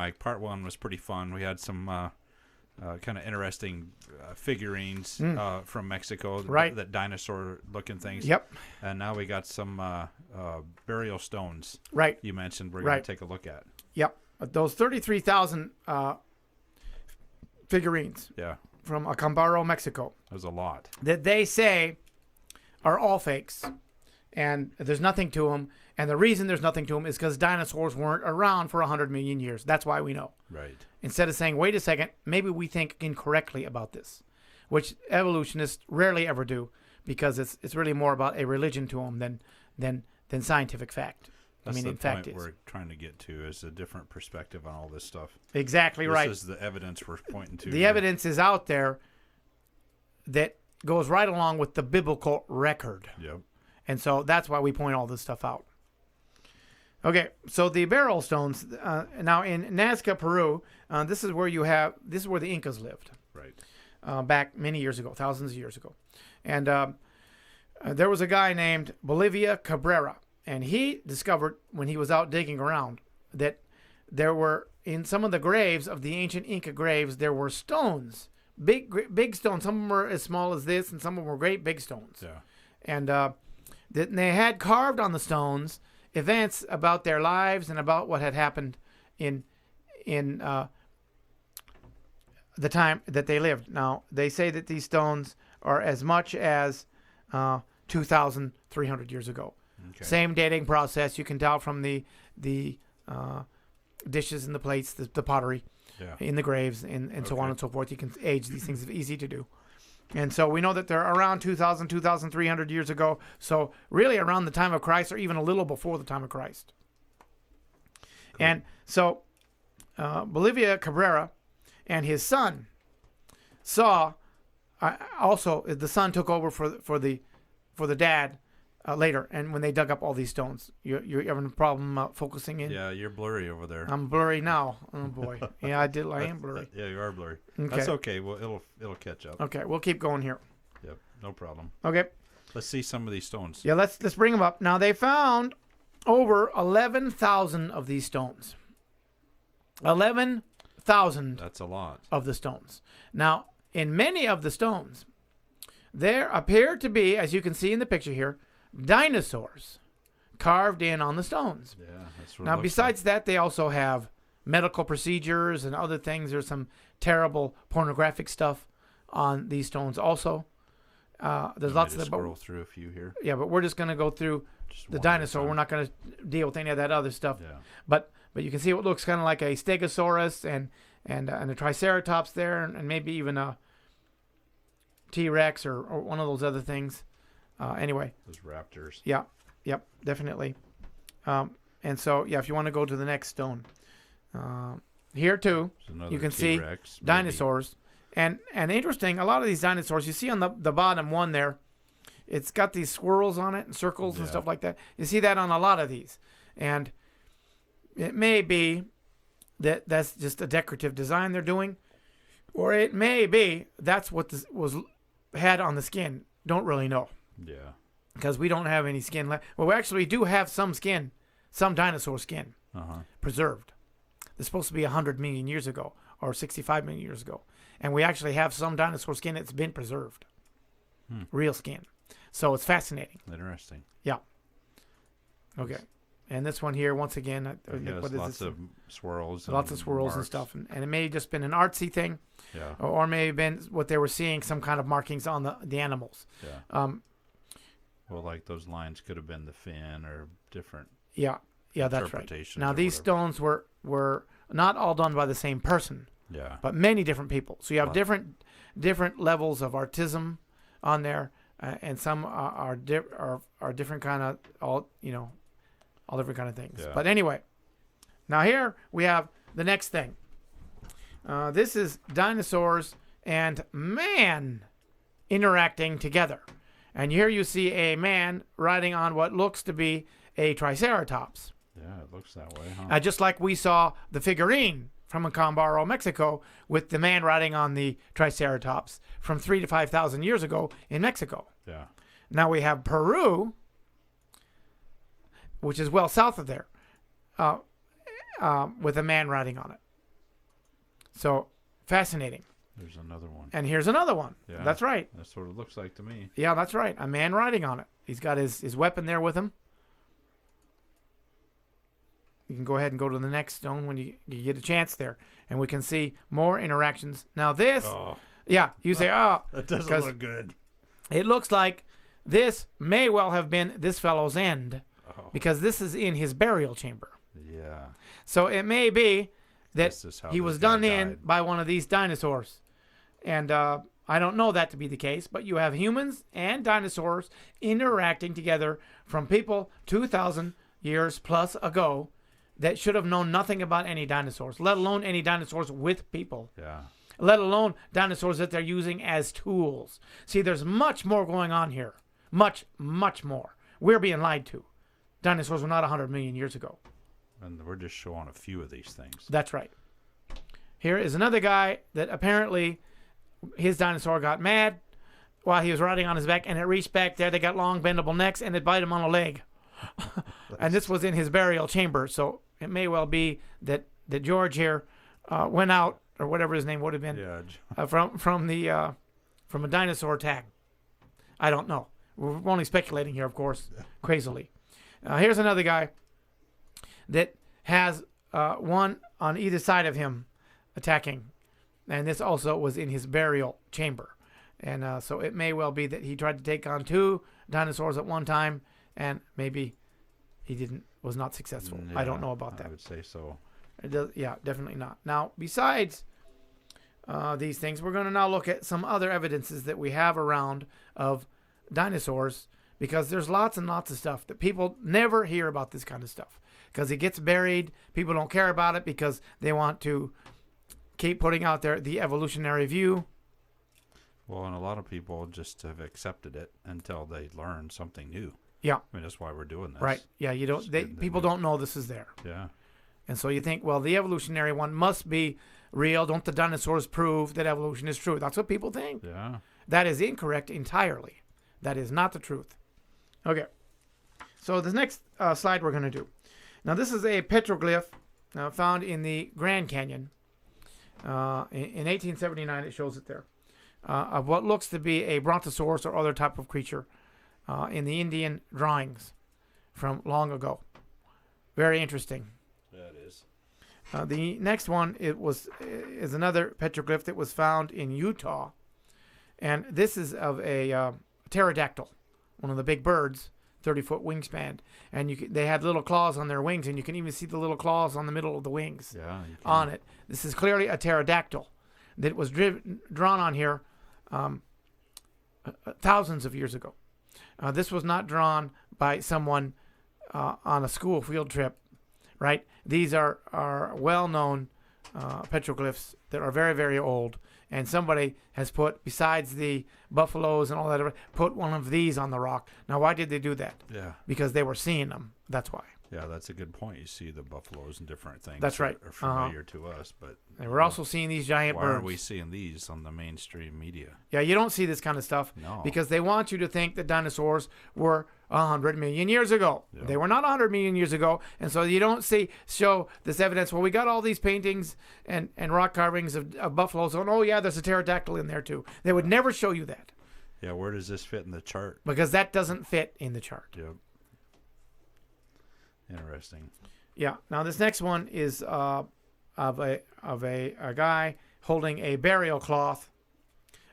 Mike. Part 1 was pretty fun. We had some kind of interesting figurines from Mexico, right? That dinosaur-looking things. Yep. And now we got some burial stones. Right. You mentioned we're going to take a look at. Yep. Those 33,000 figurines. Yeah. From Acambaro, Mexico. That was a lot. That they say are all fakes, and there's nothing to them. And the reason there's nothing to them is because dinosaurs weren't around for 100 million years. That's why we know. Right. Instead of saying, wait a second, maybe we think incorrectly about this, which evolutionists rarely ever do, because it's really more about a religion to them than scientific fact. That's in the fact point we're trying to get to, is a different perspective on all this stuff. Exactly right. This is the evidence we're pointing to. The evidence is out there that goes right along with the biblical record. Yep. And so that's why we point all this stuff out. Okay, so the burial stones. Now in Nazca, Peru, this is where the Incas lived. Right. Back many years ago, thousands of years ago, and there was a guy named Bolivia Cabrera, and he discovered when he was out digging around that there were, in some of the graves of the ancient Inca graves, there were stones, big stones. Some of them were as small as this, and some of them were great big stones. Yeah. And they had carved on the stones events about their lives and about what had happened in the time that they lived. Now, they say that these stones are as much as 2,300 years ago. Okay. Same dating process. You can tell from the dishes and the plates, the pottery in the graves, and so on and so forth. You can age these things. It's easy to do. And so we know that they're around 2,000, 2,300 years ago. So really around the time of Christ, or even a little before the time of Christ. Cool. And so Bolivia Cabrera and his son saw, also the son took over for the dad later. And when they dug up all these stones, you're having a problem focusing in? Yeah, you're blurry over there. I'm blurry now. Oh boy. Yeah, I am blurry. Yeah, you are blurry. Okay. That's okay. Well, it'll catch up. Okay, we'll keep going here. Yep, no problem. Okay. Let's see some of these stones. Yeah, let's bring them up. Now, they found over 11,000 of these stones. 11,000. That's a lot. Of the stones. Now, in many of the stones, there appear to be, as you can see in the picture here, dinosaurs carved in on the stones. Yeah, that's what. Now, besides that, they also have medical procedures and other things. There's some terrible pornographic stuff on these stones also. There's lots of them. Scroll through a few here. Yeah, but we're just going to go through the dinosaur. We're not going to deal with any of that other stuff. Yeah. But you can see what looks kind of like a Stegosaurus and a Triceratops there, and maybe even a T-Rex or one of those other things. Anyway. Those raptors. Yeah. Yep. Definitely. And so, yeah, if you want to go to the next stone. Here, too, you can T-Rex, see dinosaurs. And interesting, a lot of these dinosaurs, you see on the bottom one there, it's got these swirls on it and circles and stuff like that. You see that on a lot of these. And it may be that that's just a decorative design they're doing, or it may be that's what this had on the skin. Don't really know. Yeah. Because we don't have any skin left. Well, we actually do have some skin, some dinosaur skin preserved. It's supposed to be 100 million years ago or 65 million years ago. And we actually have some dinosaur skin that's been preserved. Real skin. So it's fascinating. Interesting. Yeah. Okay. And this one here, once again, lots of swirls. Lots of swirls and stuff. And it may have just been an artsy thing. Yeah. Or may have been what they were seeing, some kind of markings on the animals. Yeah. Well, like those lines could have been the fin or different. Yeah, that's right. Now, these stones were not all done by the same person. Yeah. But many different people. So you have different levels of artism on there, and some are different kind of all different kind of things. Yeah. But anyway, now here we have the next thing. This is dinosaurs and man interacting together. And here you see a man riding on what looks to be a Triceratops. Yeah, it looks that way, huh? Just like we saw the figurine from Acambaro, Mexico, with the man riding on the Triceratops from 3,000 to 5,000 years ago in Mexico. Yeah. Now we have Peru, which is well south of there, with a man riding on it. So fascinating. There's another one. And here's another one. Yeah, that's right. That's what it looks like to me. Yeah, that's right. A man riding on it. He's got his weapon there with him. You can go ahead and go to the next stone when you get a chance there. And we can see more interactions. Now this, yeah, you say, that doesn't look good. It looks like this may well have been this fellow's end because this is in his burial chamber. Yeah. So it may be that he was done died. in by one of these dinosaurs. And I don't know that to be the case, but you have humans and dinosaurs interacting together from people 2,000 years plus ago that should have known nothing about any dinosaurs, let alone any dinosaurs with people. Yeah. Let alone dinosaurs that they're using as tools. See, there's much more going on here. Much, much more. We're being lied to. Dinosaurs were not 100 million years ago. And we're just showing a few of these things. That's right. Here is another guy that apparently his dinosaur got mad while he was riding on his back, and it reached back there. They got long, bendable necks, and it bite him on a leg. And this was in his burial chamber, so it may well be that George here went out, or whatever his name would have been, from a dinosaur attack. I don't know. We're only speculating here, of course, crazily. Here's another guy that has one on either side of him attacking, and this also was in his burial chamber. And so it may well be that he tried to take on two dinosaurs at one time, and maybe he was not successful. Yeah, I don't know about that. I would say so. Yeah, definitely not. Now, besides these things, we're going to now look at some other evidences that we have around of dinosaurs, because there's lots and lots of stuff that people never hear about, this kind of stuff, because it gets buried. People don't care about it because they want to keep putting out there the evolutionary view. Well, and a lot of people just have accepted it until they learn something new. Yeah. I mean, that's why we're doing this. Right. Yeah, people don't know this is there. Yeah. And so you think, well, the evolutionary one must be real. Don't the dinosaurs prove that evolution is true? That's what people think. Yeah. That is incorrect entirely. That is not the truth. Okay. So the next slide we're going to do. Now, this is a petroglyph found in the Grand Canyon. In 1879, it shows it there. Of what looks to be a brontosaurus or other type of creature in the Indian drawings from long ago. Very interesting. That is. The next one is another petroglyph that was found in Utah, and this is of a pterodactyl, one of the big birds, 30-foot wingspan, and they had little claws on their wings, and you can even see the little claws on the middle of the wings on it. This is clearly a pterodactyl that was drawn on here thousands of years ago. This was not drawn by someone on a school field trip, right? These are well-known petroglyphs that are very, very old, and somebody has put, besides the buffaloes and all that, put one of these on the rock. Now, why did they do that? Yeah. Because they were seeing them. That's why. Yeah, that's a good point. You see the buffaloes and different things. That's right. Are familiar to us, but and we're also seeing these giant why birds. aren't we seeing these on the mainstream media? Yeah, you don't see this kind of stuff because they want you to think that dinosaurs were 100 million years ago. Yeah. They were not 100 million years ago, and so you don't show this evidence. Well, we got all these paintings and rock carvings of buffaloes, and oh yeah, there's a pterodactyl in there too. They would never show you that. Yeah, where does this fit in the chart? Because that doesn't fit in the chart. Yep. Interesting. Yeah. Now this next one is of a guy holding a burial cloth,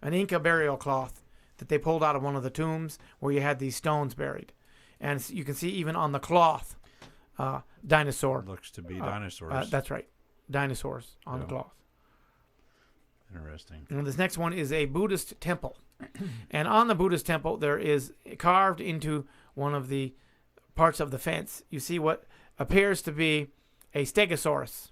an Inca burial cloth that they pulled out of one of the tombs where you had these stones buried, and you can see even on the cloth, dinosaur. Looks to be dinosaurs. That's right, dinosaurs on the cloth. Interesting. And this next one is a Buddhist temple, and on the Buddhist temple there is carved into one of the parts of the fence, you see what appears to be a stegosaurus,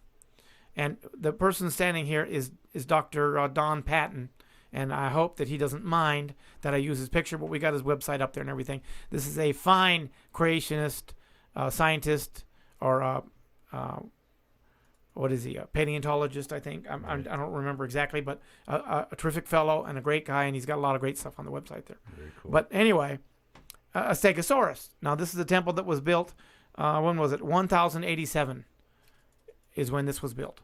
and the person standing here is Dr. Don Patton, and I hope that he doesn't mind that I use his picture, but we got his website up there and everything. This is a fine creationist, scientist, or what is he, a paleontologist, I think. I don't remember exactly, but a terrific fellow and a great guy, and he's got a lot of great stuff on the website there. Very cool. But anyway, a stegosaurus. Now, this is a temple that was built, when was it? 1087 is when this was built.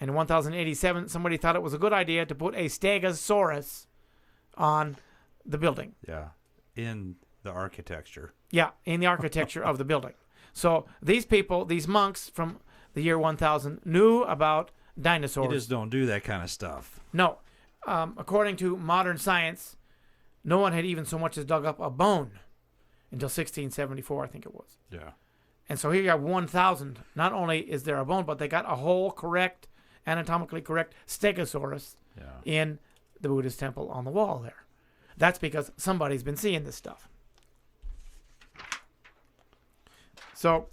in 1087, somebody thought it was a good idea to put a Stegosaurus on the building. Yeah, in the architecture. Yeah, in the architecture of the building. So these people, these monks from the year 1000, knew about dinosaurs. You just don't do that kind of stuff. No. According to modern science, no one had even so much as dug up a bone until 1674, I think it was. Yeah. And so here you have 1000. Not only is there a bone, but they got a whole correct, anatomically correct Stegosaurus in the Buddhist temple on the wall there. That's because somebody's been seeing this stuff. So,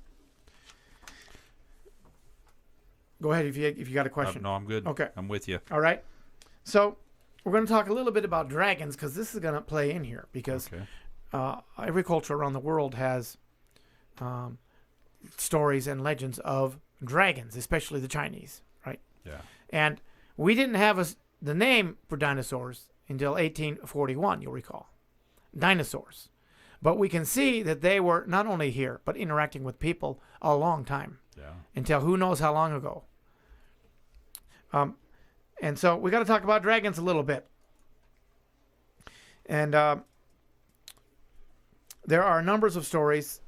go ahead if you got a question. No, I'm good. Okay. I'm with you. All right. So, we're going to talk a little bit about dragons because this is going to play in here because every culture around the world has stories and legends of dragons, especially the Chinese, right? Yeah. And we didn't have the name for dinosaurs until 1841, you'll recall. Dinosaurs. But we can see that they were not only here, but interacting with people a long time. Yeah. Until who knows how long ago. And so we got to talk about dragons a little bit. And there are numbers of stories.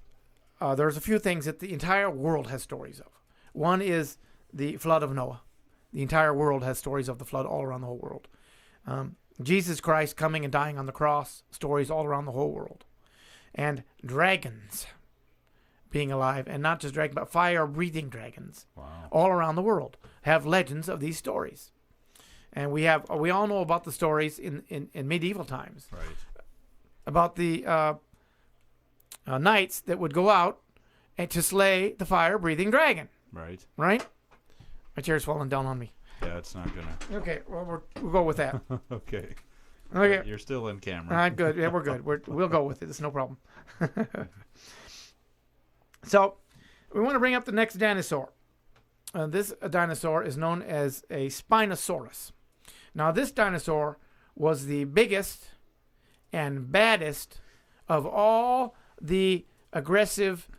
There's a few things that the entire world has stories of. One is the flood of Noah. The entire world has stories of the flood all around the whole world. Jesus Christ coming and dying on the cross, stories all around the whole world. And dragons being alive, and not just dragons, but fire-breathing dragons, all around the world have legends of these stories. And we all know about the stories in medieval times, right, about the knights that would go out and to slay the fire-breathing dragon. right. Right? My chair's falling down on me. Yeah, it's not gonna. Okay, well we'll go with that. Okay. Okay. You're still in camera. All right, good. Yeah, we're good. We'll go with it. It's no problem. So, we want to bring up the next dinosaur. This dinosaur is known as a Spinosaurus. Now, this dinosaur was the biggest and baddest of all the aggressive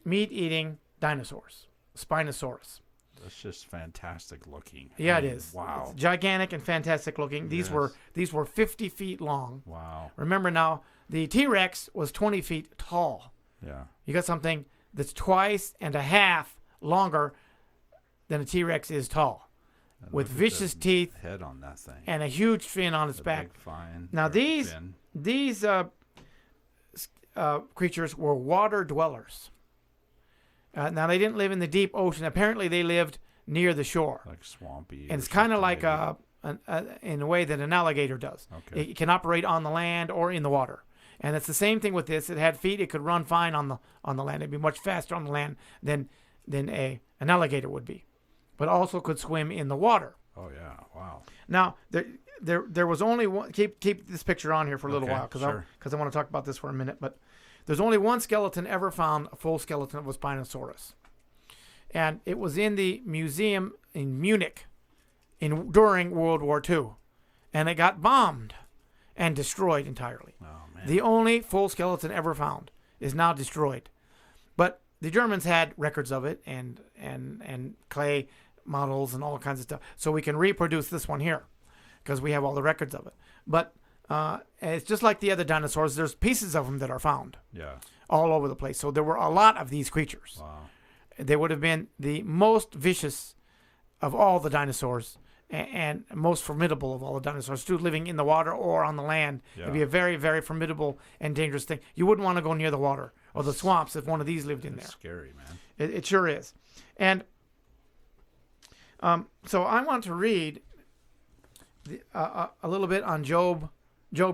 meat-eating dinosaurs. Spinosaurus. That's just fantastic looking. Yeah, it is. Wow. It's gigantic and fantastic looking. These were 50 feet long. Wow. Remember now, the T-Rex was 20 feet tall. Yeah. You got something that's twice and a half longer than a T-Rex is tall, And with look at vicious the teeth head on that thing. and a huge fin on its The back. big fine, Now or these fin. creatures were water dwellers. Now they didn't live in the deep ocean. Apparently they lived near the shore. Like swampy. And or it's kind of something, like in a way that an alligator does. Okay. It can operate on the land or in the water. And it's the same thing with this. It had feet. It could run fine on the land. It'd be much faster on the land than an alligator would be, but also could swim in the water. Oh yeah! Wow. Now there was only one. Keep this picture on here for a little while because I want to talk about this for a minute. But there's only one skeleton ever found, a full skeleton of a Spinosaurus, and it was in the museum in Munich during World War II, and it got bombed and destroyed entirely. Oh man. The only full skeleton ever found is now destroyed. But the Germans had records of it and clay models and all kinds of stuff. So we can reproduce this one here because we have all the records of it. But it's just like the other dinosaurs. There's pieces of them that are found all over the place. So there were a lot of these creatures. Wow. They would have been the most vicious of all the dinosaurs and most formidable of all the dinosaurs, too, living in the water or on the land. Yeah. It'd be a very, very formidable and dangerous thing. You wouldn't want to go near the water or the swamps if one of these lived in there. Scary, man. It sure is. And so I want to read a little bit on Job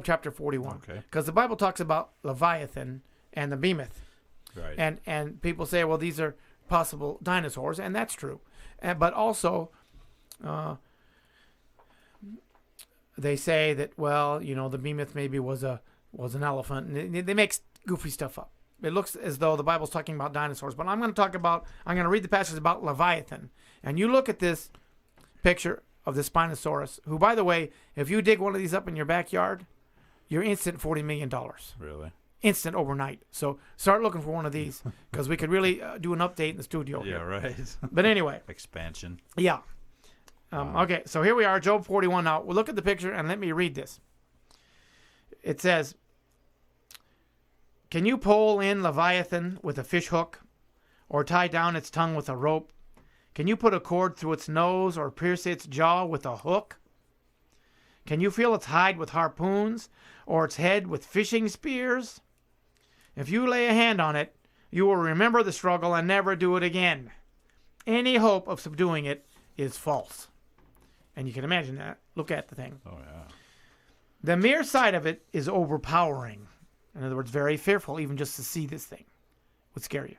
chapter 41. Okay. Because the Bible talks about Leviathan and the behemoth. Right. And people say, well, these are possible dinosaurs, and that's true. But also, they say that, well, the behemoth maybe was an elephant, and they make goofy stuff up. It looks as though the Bible's talking about dinosaurs, but I'm going to read the passage about Leviathan, and you look at this picture of the Spinosaurus, who, by the way, if you dig one of these up in your backyard, you're instant $40 million. Really? instant overnight. So start looking for one of these because we could really do an update in the studio. Yeah, here. right. But anyway. Expansion. Yeah. Wow. Okay, so here we are, Job 41. Now, we'll look at the picture and let me read this. It says, "Can you pull in Leviathan with a fish hook or tie down its tongue with a rope? Can you put a cord through its nose or pierce its jaw with a hook? Can you feel its hide with harpoons or its head with fishing spears? If you lay a hand on it, you will remember the struggle and never do it again. Any hope of subduing it is false." And you can imagine that. Look at the thing. Oh, yeah. The mere sight of it is overpowering. In other words, very fearful, even just to see this thing would scare you.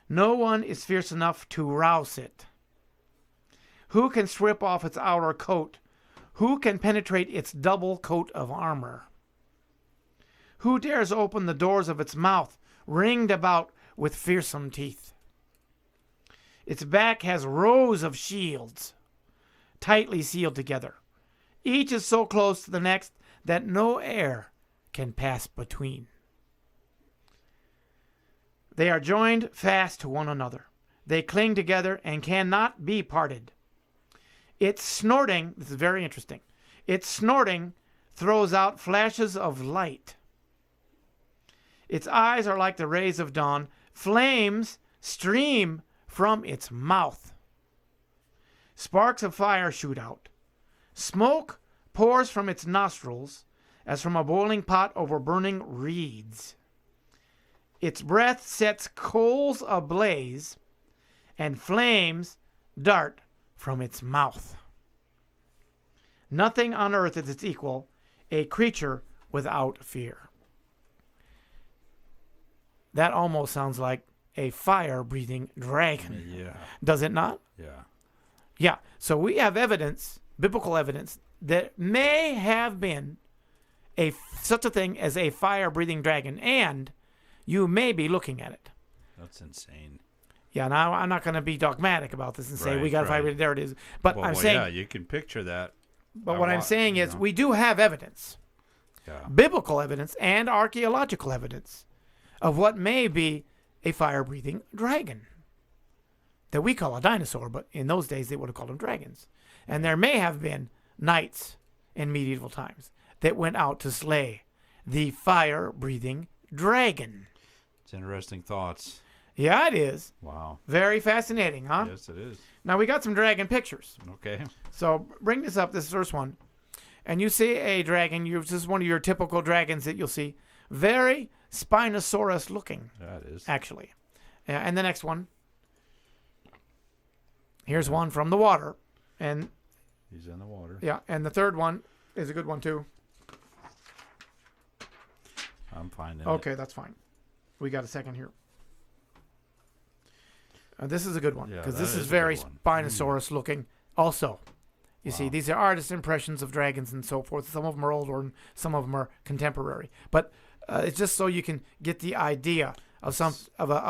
No one is fierce enough to rouse it. Who can strip off its outer coat? Who can penetrate its double coat of armor? Who dares open the doors of its mouth, ringed about with fearsome teeth? Its back has rows of shields, tightly sealed together. Each is so close to the next that no air can pass between. They are joined fast to one another. They cling together and cannot be parted. Its snorting, this is very interesting, its snorting throws out flashes of light. Its eyes are like the rays of dawn. Flames stream from its mouth. Sparks of fire shoot out. Smoke pours from its nostrils as from a boiling pot over burning reeds. Its breath sets coals ablaze, and flames dart from its mouth. Nothing on earth is its equal, a creature without fear. That almost sounds like a fire-breathing dragon. Yeah. Does it not? Yeah. Yeah. So we have evidence, biblical evidence, that may have been such a thing as a fire-breathing dragon, and you may be looking at it. That's insane. Yeah, now I'm not going to be dogmatic about this and say Right, we got to right. fight. There it is. But Well, I'm well, saying, yeah, you can picture that. but what I'm saying you is know. we do have evidence, Yeah. biblical evidence and archaeological evidence of what may be a fire-breathing dragon that we call a dinosaur, but in those days they would have called them dragons. And there may have been knights in medieval times that went out to slay the fire-breathing dragon. It's interesting thoughts. Yeah, it is. Wow. Very fascinating, huh? Yes, it is. Now, we got some dragon pictures. Okay. So bring this up, this first one. And you see a dragon. This is one of your typical dragons that you'll see. Very Spinosaurus looking, That is. actually. Yeah, and the next one. Here's one from the water. And He's in the water. yeah, and the third one is a good one too. I'm finding it. Okay, that's fine. We got a second here. This is a good one Yeah, because that this is is a very good one. Spinosaurus looking. Also, you see, Wow. these are artist impressions of dragons and so forth. Some of them are older and some of them are contemporary. But it's just so you can get the idea of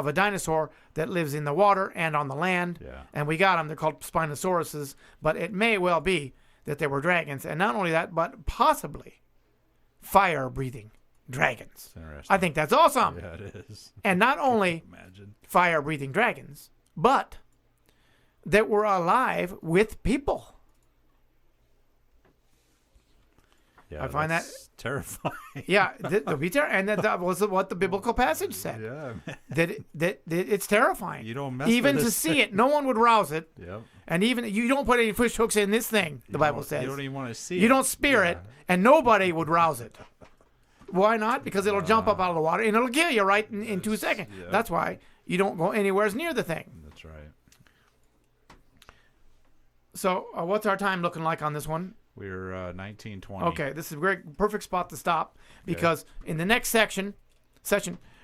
a dinosaur that lives in the water and on the land. Yeah. And we got them. They're called Spinosauruses. But it may well be that they were dragons, and not only that, but possibly fire-breathing dragons. It's interesting. I think that's awesome. Yeah, it is. And not only Imagine. fire-breathing dragons, but that were alive with people. Yeah, I find that- that's terrifying. Yeah, and that was what the biblical passage said. Yeah, man. That it's terrifying. You don't mess Even with to this see it, no one would rouse it. Yep. And even you don't put any fish hooks in this thing. The Bible says You don't even want to see it. you don't spear it, and nobody would rouse it. Why not? Because it'll jump up out of the water and it'll kill you right in 2 seconds. Yeah. That's why you don't go anywhere near the thing. That's right. So, what's our time looking like on this one? We're 1920. Okay, this is a great, perfect spot to stop because in the next session,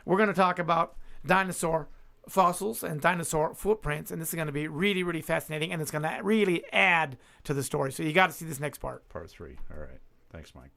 we're going to talk about dinosaur fossils and dinosaur footprints, and this is going to be really, really fascinating, and it's going to really add to the story. So you got to see this next part. Part 3. All right. Thanks, Mike.